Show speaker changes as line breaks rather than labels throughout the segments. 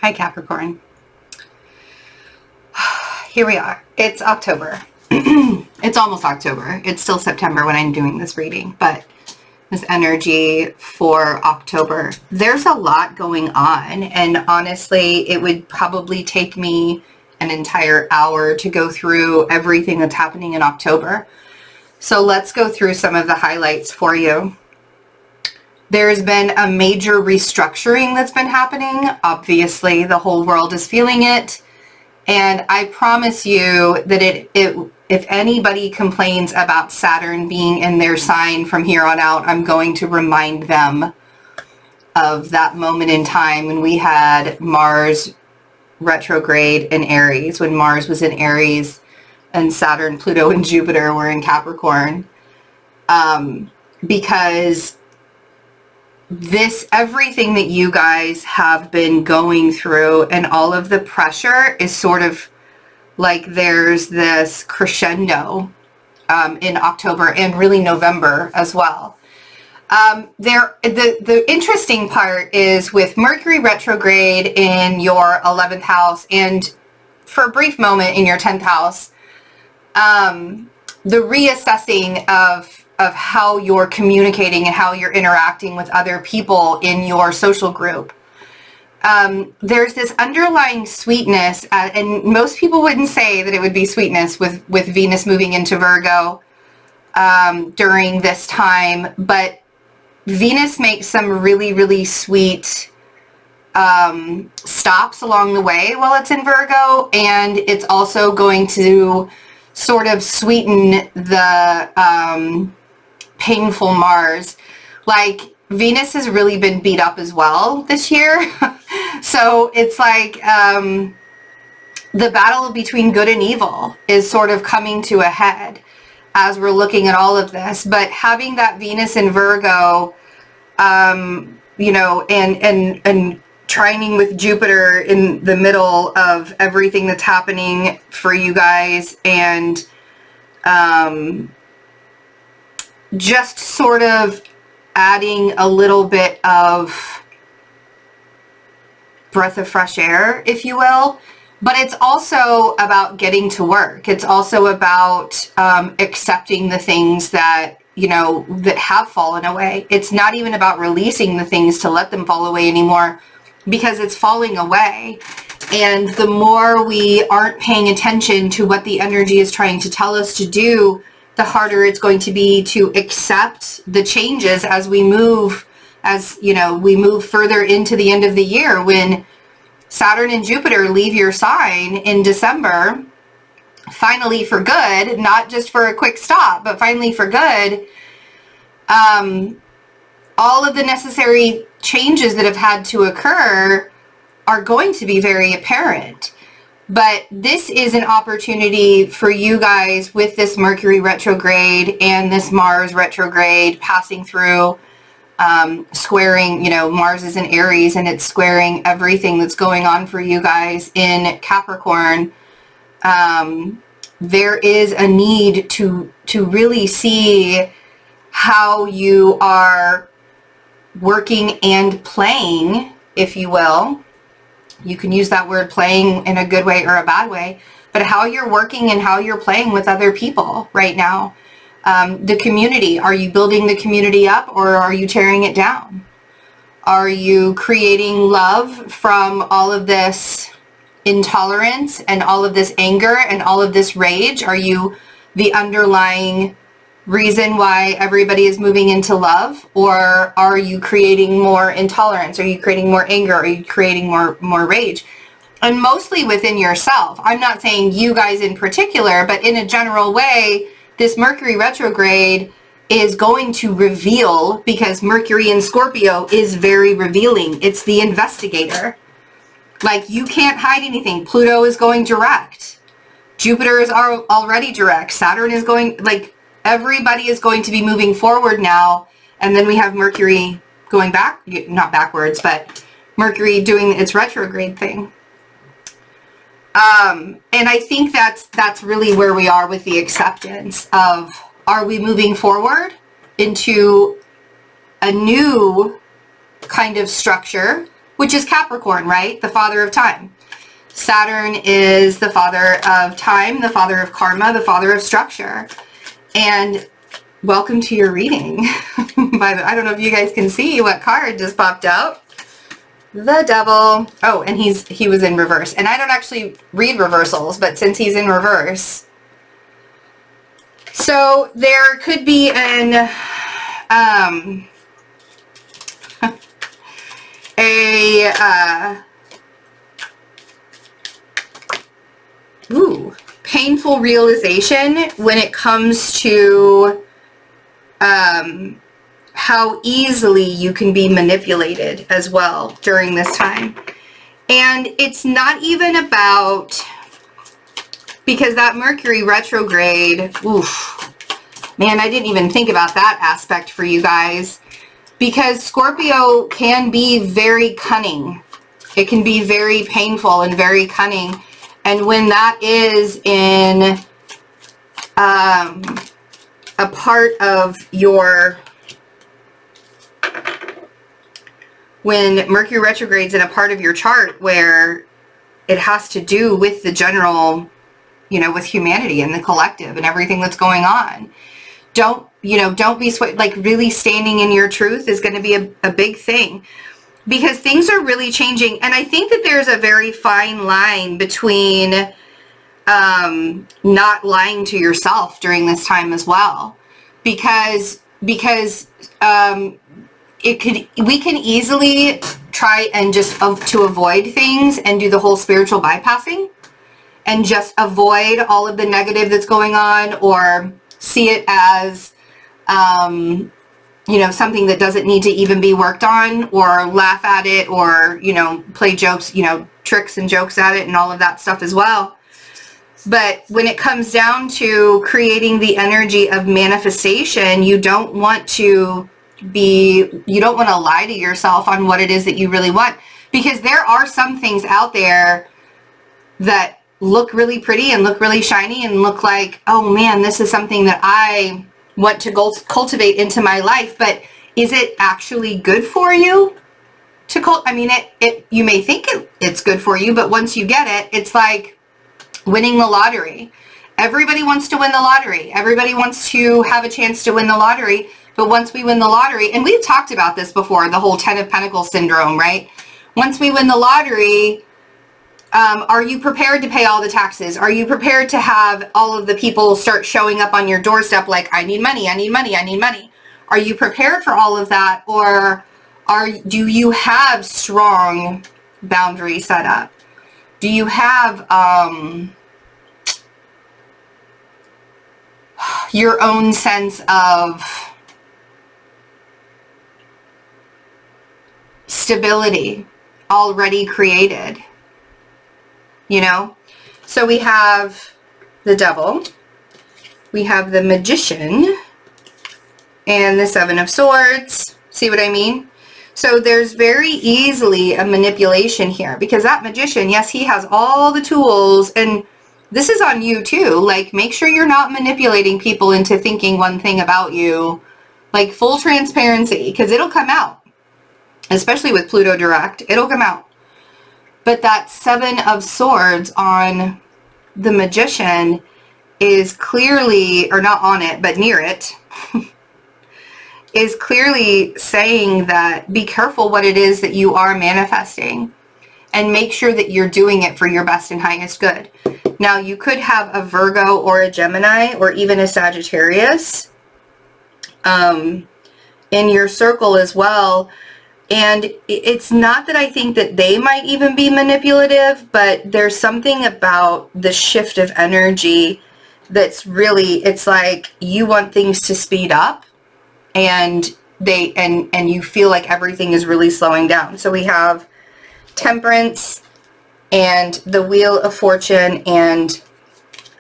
Hi, Capricorn. Here we are. It's October. It's almost October. It's still September when I'm doing this reading, but this energy for October, there's a lot going on. And honestly, it would probably take me an entire hour to go through everything that's happening in October. So let's go through some of the highlights for you. There's been a major restructuring that's been happening. Obviously, the whole world is feeling it. And I promise you that if anybody complains about Saturn being in their sign from here on out, I'm going to remind them of that moment in time when we had Mars retrograde in Aries, when Mars was in Aries and Saturn, Pluto, and Jupiter were in Capricorn. Because everything that you guys have been going through and all of the pressure is sort of like there's this crescendo in October and really November as well. The interesting part is with Mercury retrograde in your 11th house and for a brief moment in your 10th house, the reassessing of how you're communicating and how you're interacting with other people in your social group. There's this underlying sweetness, and most people wouldn't say that it would be sweetness with Venus moving into Virgo during this time, but Venus makes some really, really sweet stops along the way while it's in Virgo, and it's also going to sort of sweeten the painful Mars. Like, Venus has really been beat up as well this year. So it's like the battle between good and evil is sort of coming to a head as we're looking at all of this. But having that Venus in Virgo, you know, and trining with Jupiter in the middle of everything that's happening for you guys, and just sort of adding a little bit of breath of fresh air, if you will. But it's also about getting to work. It's also about accepting the things that, you know, that have fallen away. It's not even about releasing the things to let them fall away anymore, because it's falling away. And the more we aren't paying attention to what the energy is trying to tell us to do, the harder it's going to be to accept the changes as we move, we move further into the end of the year, when Saturn and Jupiter leave your sign in December, finally for good, not just for a quick stop, but finally for good. All of the necessary changes that have had to occur are going to be very apparent. But this is an opportunity for you guys with this Mercury retrograde and this Mars retrograde passing through, squaring, you know, Mars is in Aries and it's squaring everything that's going on for you guys in Capricorn. There is a need to really see how you are working and playing, if you will. You can use that word playing in a good way or a bad way, but how you're working and how you're playing with other people right now. The community, are you building the community up or are you tearing it down? Are you creating love from all of this intolerance and all of this anger and all of this rage? Are you the underlying reason why everybody is moving into love, or are you creating more intolerance? Are you creating more anger? Are you creating more rage? And mostly within yourself. I'm not saying you guys in particular, but in a general way, this Mercury retrograde is going to reveal, because Mercury in Scorpio is very revealing. It's the investigator. Like, you can't hide anything. Pluto is going direct. Jupiter is already direct. Saturn is going, like, everybody is going to be moving forward now. And then we have Mercury going back, not backwards, but Mercury doing its retrograde thing. And I think that's really where we are with the acceptance of, are we moving forward into a new kind of structure which is Capricorn, right? The father of time. Saturn is the father of time, the father of karma, the father of structure. And welcome to your reading. I don't know if you guys can see what card just popped out. The Devil. Oh, and he was in reverse. And I don't actually read reversals, but since he's in reverse. So there could be an painful realization when it comes to how easily you can be manipulated as well during this time. And it's not even about, because that Mercury retrograde, man, I didn't even think about that aspect for you guys, because Scorpio can be very cunning. It can be very painful and very cunning. And when that is in a part of your, when Mercury retrogrades in a part of your chart where it has to do with the general, you know, with humanity and the collective and everything that's going on, don't be like really standing in your truth is going to be a big thing, because things are really changing. And I think that there's a very fine line between not lying to yourself during this time as well, because we can easily try and just to avoid things and do the whole spiritual bypassing and just avoid all of the negative that's going on, or see it as you know, something that doesn't need to even be worked on, or laugh at it, or, you know, play jokes, you know, tricks and jokes at it and all of that stuff as well. But when it comes down to creating the energy of manifestation, you don't want to lie to yourself on what it is that you really want, because there are some things out there that look really pretty and look really shiny and look like, oh man, this is something that I want to cultivate into my life. But is it actually good for you to I mean, you may think it's good for you, but once you get it, it's like winning the lottery. Everybody wants to win the lottery. Everybody wants to have a chance to win the lottery. But once we win the lottery, and we've talked about this before, the whole 10 of Pentacles syndrome, right? Once we win the lottery, are you prepared to pay all the taxes? Are you prepared to have all of the people start showing up on your doorstep like, I need money, I need money, I need money? Are you prepared for all of that? Or do you have strong boundaries set up? Do you have your own sense of stability already created? You know? So we have the Devil, we have the Magician, and the Seven of Swords. See what I mean? So there's very easily a manipulation here, because that Magician, yes, he has all the tools, and this is on you too. Like, make sure you're not manipulating people into thinking one thing about you. Like, full transparency, because it'll come out. Especially with Pluto direct, it'll come out. But that Seven of Swords on the Magician is clearly, or not on it, but near it, is clearly saying that be careful what it is that you are manifesting, and make sure that you're doing it for your best and highest good. Now, you could have a Virgo or a Gemini or even a Sagittarius in your circle as well. And it's not that I think that they might even be manipulative, but there's something about the shift of energy that's really, it's like you want things to speed up, and you feel like everything is really slowing down. So we have Temperance and the Wheel of Fortune and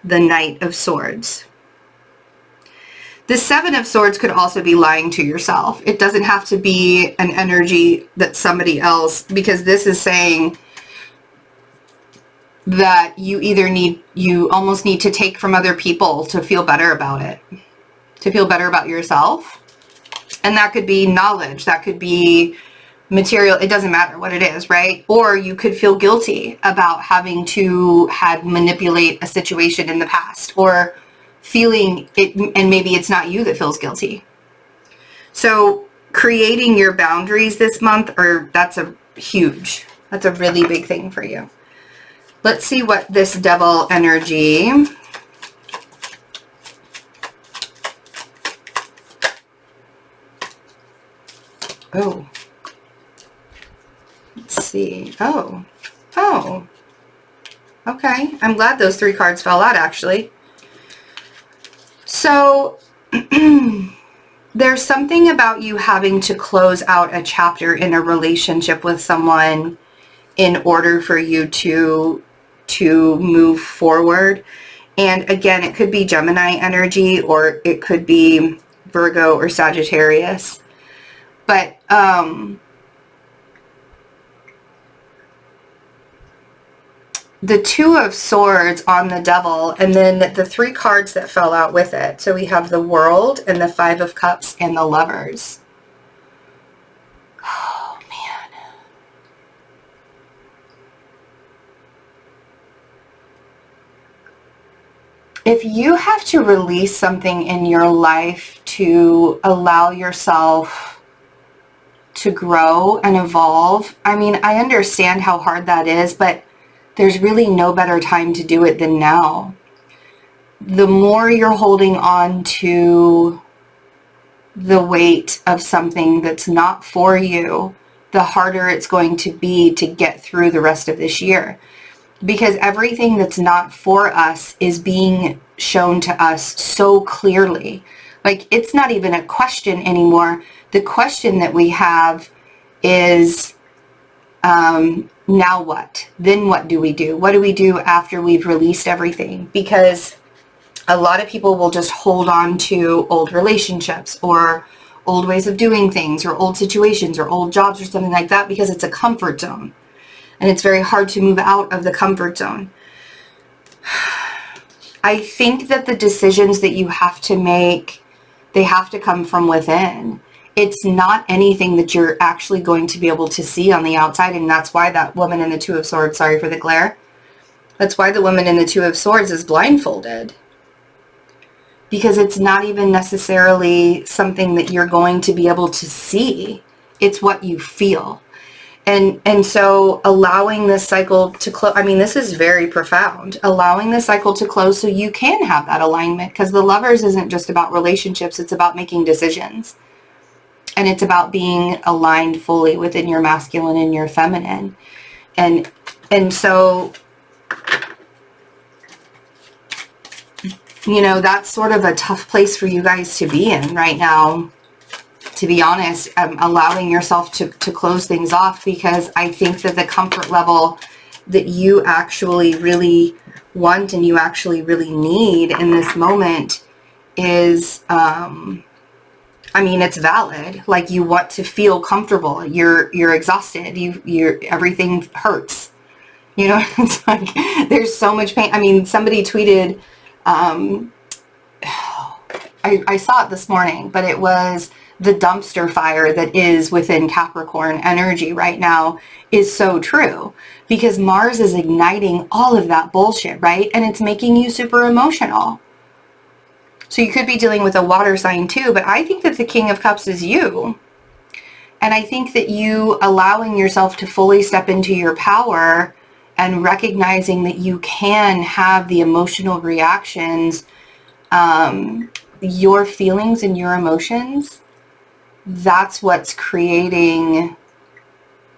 the Knight of Swords. The Seven of Swords could also be lying to yourself. It doesn't have to be an energy that somebody else, because this is saying that you almost need to take from other people to feel better about it, to feel better about yourself. And that could be knowledge. That could be material, it doesn't matter what it is, right? Or you could feel guilty about having to had manipulate a situation in the past, or feeling it, and maybe it's not you that feels guilty. So creating your boundaries this month, that's a really big thing for you. Let's see what this Devil energy. Oh. Let's see. Oh. Okay. I'm glad those 3 cards fell out, actually. So there's something about you having to close out a chapter in a relationship with someone in order for you to move forward. And again, it could be Gemini energy, or it could be Virgo or Sagittarius. But the 2 of Swords on the Devil, and then the 3 cards that fell out with it. So we have the World and the 5 of Cups and the Lovers. Oh, man. If you have to release something in your life to allow yourself to grow and evolve, I mean, I understand how hard that is, but there's really no better time to do it than now. The more you're holding on to the weight of something that's not for you, the harder it's going to be to get through the rest of this year. Because everything that's not for us is being shown to us so clearly. Like, it's not even a question anymore. The question that we have is, now what? Then what do we do? What do we do after we've released everything? Because a lot of people will just hold on to old relationships, or old ways of doing things, or old situations, or old jobs, or something like that, because it's a comfort zone. And it's very hard to move out of the comfort zone. I think that the decisions that you have to make, they have to come from within. It's not anything that you're actually going to be able to see on the outside. And that's why that woman in the 2 of Swords, sorry for the glare. That's why the woman in the 2 of Swords is blindfolded. Because it's not even necessarily something that you're going to be able to see. It's what you feel. And so allowing this cycle to close, I mean, this is very profound. Allowing the cycle to close so you can have that alignment. Because the Lovers isn't just about relationships. It's about making decisions. And it's about being aligned fully within your masculine and your feminine. And so, you know, that's sort of a tough place for you guys to be in right now, to be honest. Allowing yourself to close things off, because I think that the comfort level that you actually really want and you actually really need in this moment is, I mean, it's valid. Like, you want to feel comfortable. You're exhausted. You're everything hurts. You know, it's like there's so much pain. I mean, somebody tweeted, I saw it this morning, but it was the dumpster fire that is within Capricorn energy right now is so true, because Mars is igniting all of that bullshit, right? And it's making you super emotional. So you could be dealing with a water sign too, but I think that the King of Cups is you. And I think that you allowing yourself to fully step into your power and recognizing that you can have the emotional reactions, your feelings and your emotions, that's what's creating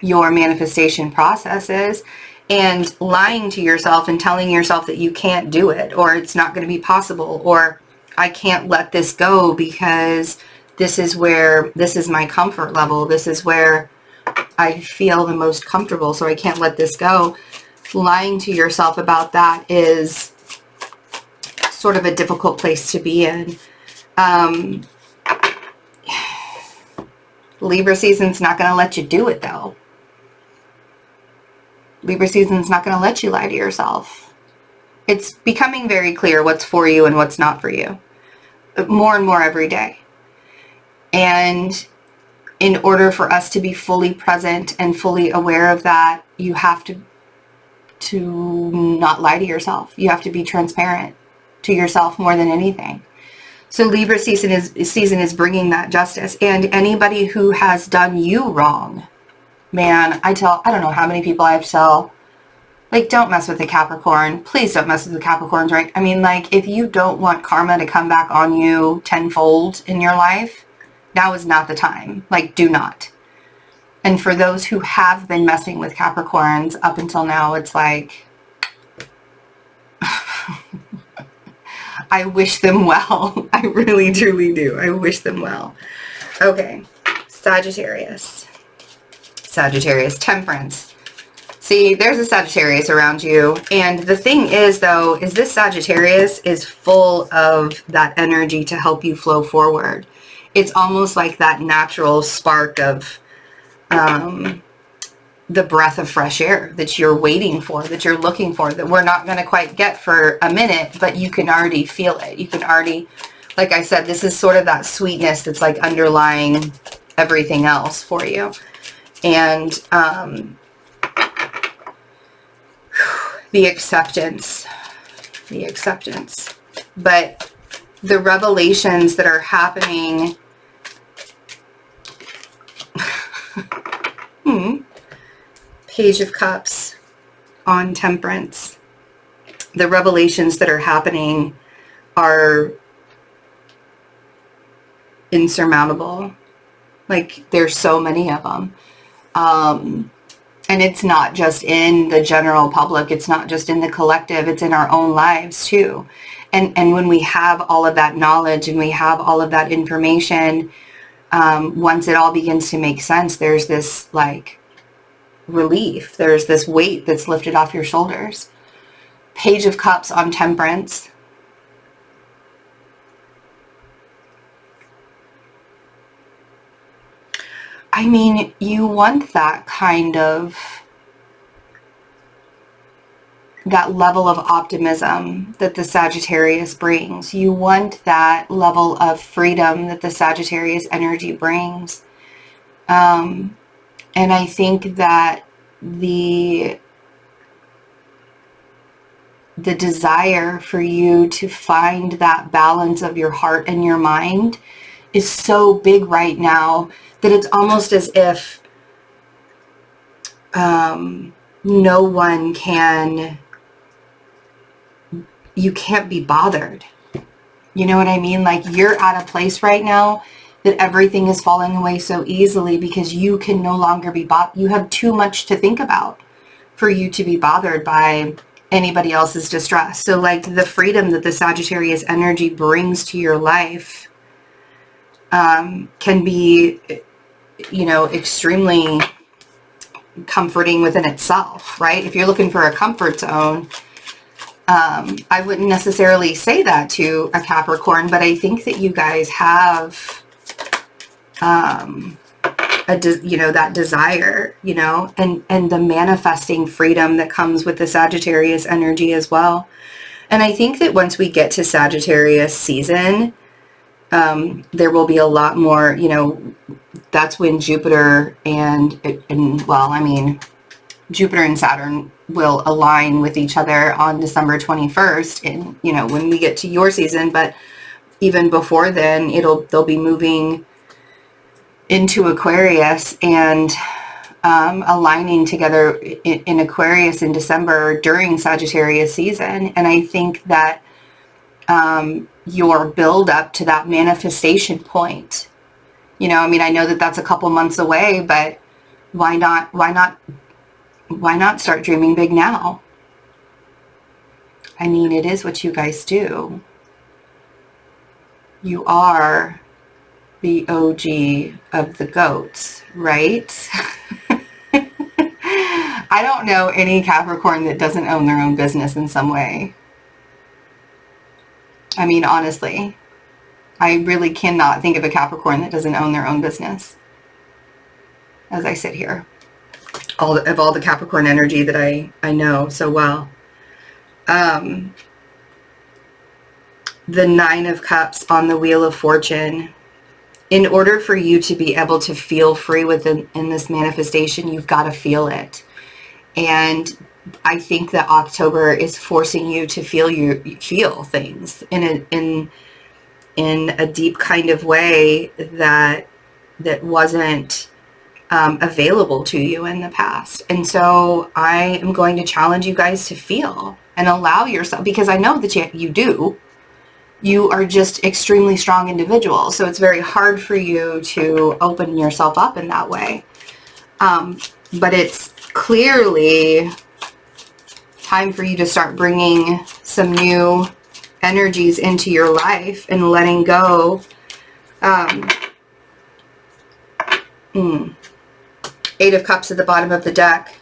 your manifestation processes. And lying to yourself and telling yourself that you can't do it, or it's not going to be possible, or I can't let this go because this is my comfort level. This is where I feel the most comfortable, so I can't let this go. Lying to yourself about that is sort of a difficult place to be in. Libra season's not going to let you do it, though. Libra season's not going to let you lie to yourself. It's becoming very clear what's for you and what's not for you. More and more every day. And in order for us to be fully present and fully aware of that, you have to not lie to yourself. You have to be transparent to yourself more than anything. So Libra season is bringing that justice. And anybody who has done you wrong, man, I don't know how many people I have to tell, like, don't mess with the Capricorn. Please don't mess with the Capricorns, right? I mean, like, if you don't want karma to come back on you tenfold in your life, now is not the time. Like, do not. And for those who have been messing with Capricorns up until now, it's like, I wish them well. I really, truly do. I wish them well. Okay, Sagittarius. Sagittarius, Temperance. See, there's a Sagittarius around you. And the thing is, though, is this Sagittarius is full of that energy to help you flow forward. It's almost like that natural spark of the breath of fresh air that you're waiting for, that you're looking for, that we're not going to quite get for a minute, but you can already feel it. You can already, like I said, this is sort of that sweetness that's like underlying everything else for you. And the acceptance, but the revelations that are happening Page of Cups on Temperance. The revelations that are happening are insurmountable. Like, there's so many of them. And it's not just in the general public. It's not just in the collective. It's in our own lives too. And when we have all of that knowledge and we have all of that information, once it all begins to make sense, there's this like relief. There's this weight that's lifted off your shoulders. Page of Cups on Temperance. I mean, you want that kind of, that level of optimism that the Sagittarius brings. You want that level of freedom that the Sagittarius energy brings. And I think that the desire for you to find that balance of your heart and your mind is so big right now that it's almost as if no one can, you can't be bothered. You know what I mean? Like, you're at a place right now that everything is falling away so easily because you can no longer be you have too much to think about for you to be bothered by anybody else's distress. So like the freedom that the Sagittarius energy brings to your life can be, you know, extremely comforting within itself, right? If you're looking for a comfort zone, I wouldn't necessarily say that to a Capricorn, but I think that you guys have you know, that desire, you know, and the manifesting freedom that comes with the Sagittarius energy as well. And I think that once we get to Sagittarius season, there will be a lot more, you know, that's when Jupiter and well, I mean, Jupiter and Saturn will align with each other on December 21st. And, you know, when we get to your season, but even before then, they'll be moving into Aquarius and aligning together in Aquarius in December during Sagittarius season. And I think that your build up to that manifestation point, you know, I mean, I know that that's a couple months away, but why not start dreaming big now? I mean, it is what you guys do. You are the OG of the goats, right? I don't know any Capricorn that doesn't own their own business in some way. I mean, honestly, I really cannot think of a Capricorn that doesn't own their own business. As I sit here, all the Capricorn energy that I know so well. The Nine of Cups on the Wheel of Fortune. in order for you to be able to feel free within in this manifestation, you've got to feel it. And I think that October is forcing you to feel things in a deep kind of way that wasn't available to you in the past. And so I am going to challenge you guys to feel and allow yourself, because I know that you do. You are just extremely strong individuals. So it's very hard for you to open yourself up in that way. But it's clearly time for you to start bringing some new energies into your life and letting go. Eight of Cups at the bottom of the deck.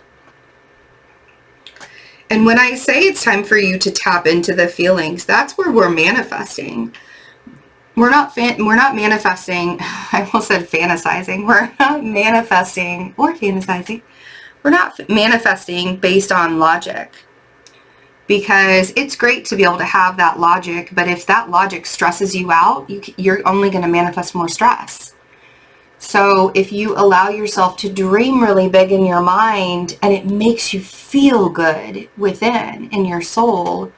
And when I say it's time for you to tap into the feelings, that's where we're manifesting. We're not manifesting. I almost said fantasizing. We're not manifesting or fantasizing. We're not manifesting based on logic, because it's great to be able to have that logic. But if that logic stresses you out, you're only going to manifest more stress. So if you allow yourself to dream really big in your mind and it makes you feel good within in your soul,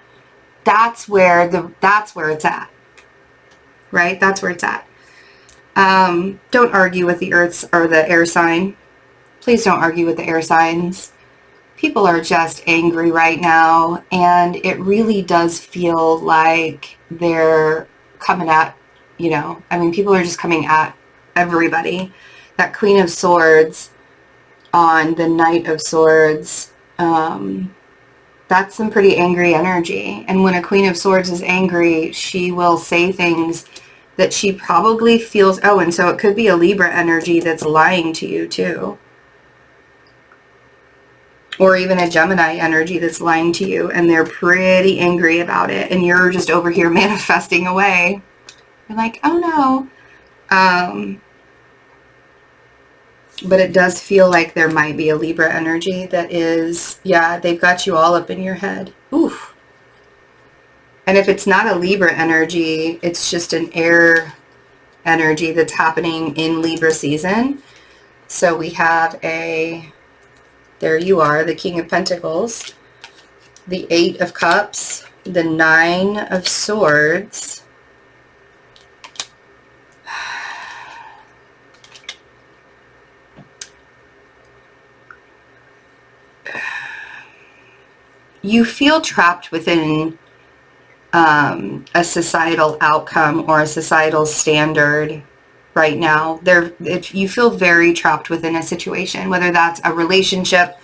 that's where it's at. Right? That's where it's at. Don't argue with the earths or the air sign. Please don't argue with the air signs. People are just angry right now, and it really does feel like they're coming at, people are just coming at everybody. That Queen of Swords on the Knight of Swords, that's some pretty angry energy. And when a Queen of Swords is angry, she will say things that she probably feels, and so it could be a Libra energy that's lying to you too. Or even a Gemini energy that's lying to you, and they're pretty angry about it, and you're just over here manifesting away. You're like, oh no. But it does feel like there might be a Libra energy that is, they've got you all up in your head. Oof. And if it's not a Libra energy, it's just an air energy that's happening in Libra season. So we have there you are, the King of Pentacles, the Eight of Cups, the Nine of Swords, you feel trapped within a societal outcome or a societal standard right now. You feel very trapped within a situation, whether that's a relationship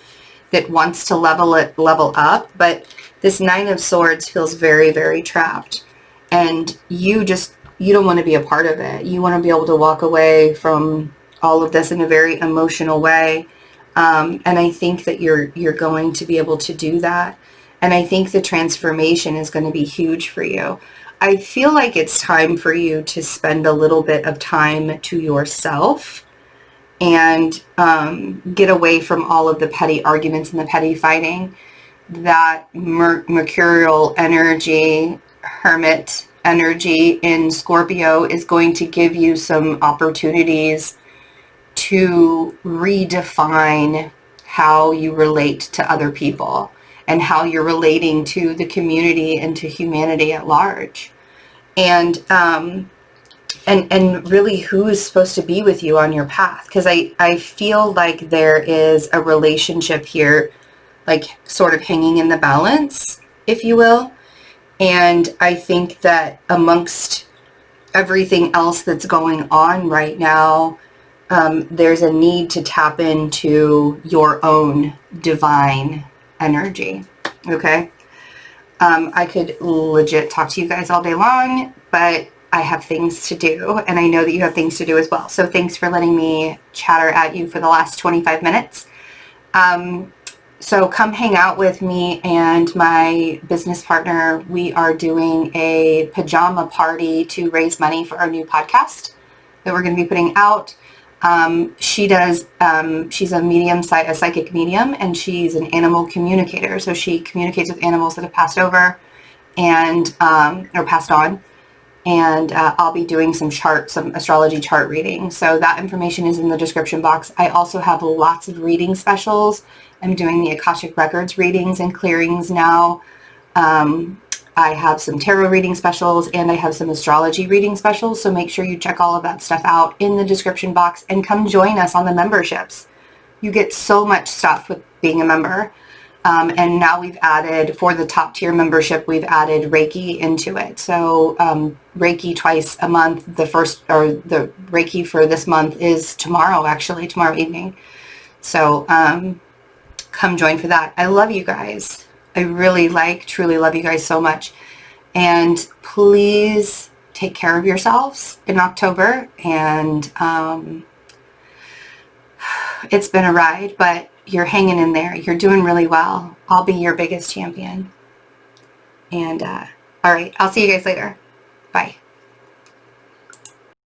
that wants to level up, but this Nine of Swords feels very, very trapped, and you don't want to be a part of it. You want to be able to walk away from all of this in a very emotional way. And I think that you're going to be able to do that. And I think the transformation is going to be huge for you. I feel like it's time for you to spend a little bit of time to yourself and get away from all of the petty arguments and the petty fighting. That mercurial energy, hermit energy in Scorpio is going to give you some opportunities to redefine how you relate to other people and how you're relating to the community and to humanity at large. And really who is supposed to be with you on your path. Because I feel like there is a relationship here, like sort of hanging in the balance, if you will. And I think that amongst everything else that's going on right now, there's a need to tap into your own divine energy. Okay. I could legit talk to you guys all day long, but I have things to do, and I know that you have things to do as well. So thanks for letting me chatter at you for the last 25 minutes. So come hang out with me and my business partner. We are doing a pajama party to raise money for our new podcast that we're going to be putting out. She's a medium, a psychic medium, and she's an animal communicator. So she communicates with animals that have passed over and, or passed on. and I'll be doing some astrology chart reading. So that information is in the description box. I also have lots of reading specials. I'm doing the Akashic Records readings and clearings now. I have some tarot reading specials, and I have some astrology reading specials. So make sure you check all of that stuff out in the description box and come join us on the memberships. You get so much stuff with being a member. And now we've added, for the top tier membership, we've added Reiki into it. So Reiki twice a month. The Reiki for this month is tomorrow, actually, tomorrow evening. So come join for that. I love you guys. I really truly love you guys so much. And please take care of yourselves in October. And it's been a ride, but you're hanging in there. You're doing really well. I'll be your biggest champion. And all right, I'll see you guys later. Bye.